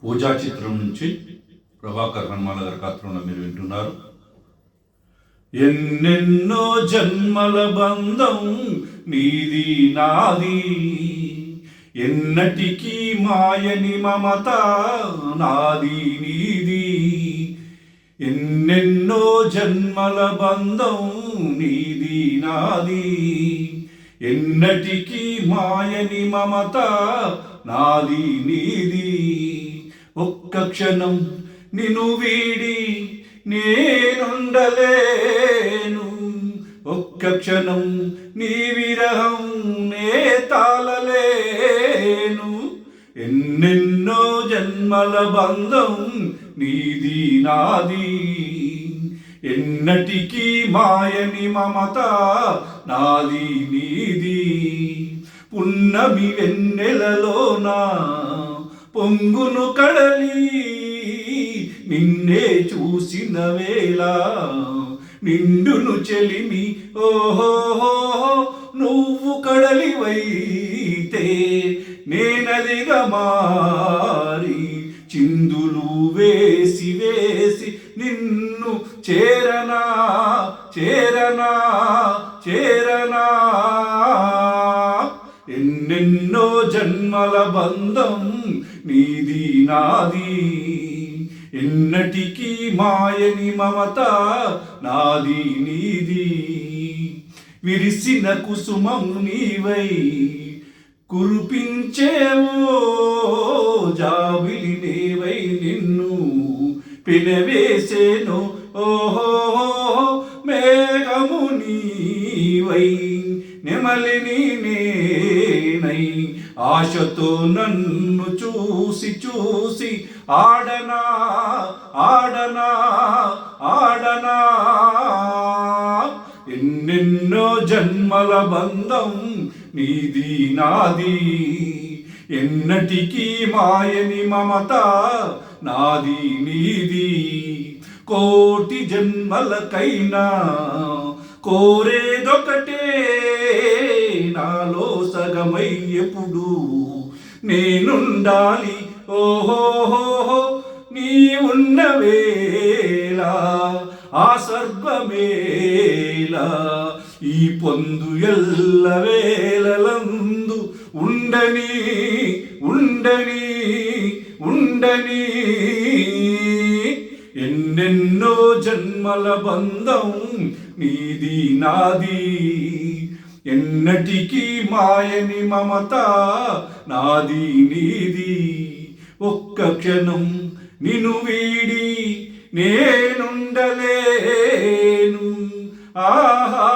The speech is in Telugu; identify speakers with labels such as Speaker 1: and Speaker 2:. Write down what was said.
Speaker 1: పూజా చిత్రం నుంచి ప్రభాకర్ హనుమాల గారి గాత్రంలో మీరు వింటున్నారు. ఎన్నెన్నో జన్మల బంధం నీది నాది, ఎన్నటికీ మాయని మమత నాది నీది. ఎన్నెన్నో జన్మల బంధం నీది నాది, ఎన్నటికీ మాయని మమత నాది నీది. ఒక్క క్షణం నిన్ను వీడి నేనుండలేను, ఒక్క క్షణం నీ విరహం నే తాళలేను. ఎన్నెన్నో జన్మల బంధం నీది నాది, ఎన్నటికీ మాయని మమత నాది నీది. పున్నమి వెన్నెలలోనా పొంగును కడలి, నిన్నే చూసిన వేళ నిండును చెలిమి. ఓహో నువ్వు కడలివైతే నేనదిగా మారి చిందులు వేసి వేసి నిన్ను చేరనా చేరనా చేరనా. ఎన్నెన్నో జన్మల బంధం నీది నాది, ఎన్నటికీ మాయని మమత నాది నీది. విరిసిన కుసుమం నీవై కురిపించేవో జాబిలి నేవై నిన్ను పెనవేసేను. ఓహో మేఘము నీవై నెమలిని నేనై ఆశతో నన్ను చూసి చూసి ఆడనా ఆడనా ఆడనా. ఎన్నెన్నో జన్మల బంధం నీది నాది, ఎన్నటికీ మాయని మమత నాది నీది. కోటి జన్మలకైనా కోరేదొకటే, నాలో సగమై ఎప్పుడు నేనుండాలి. ఓహో నీ ఉన్న వేళ ఆ సర్వమేళ ఈ పొందు ఎల్ల వేళలందు ఉండని ఉండని ఉండని. ఎన్నెన్నో జన్మల బంధం నీది నాది, ఎన్నటికీ మాయని మమత నాది నీది. ఒక్క క్షణం నిన్ను వీడి నేనుండలేను. ఆహా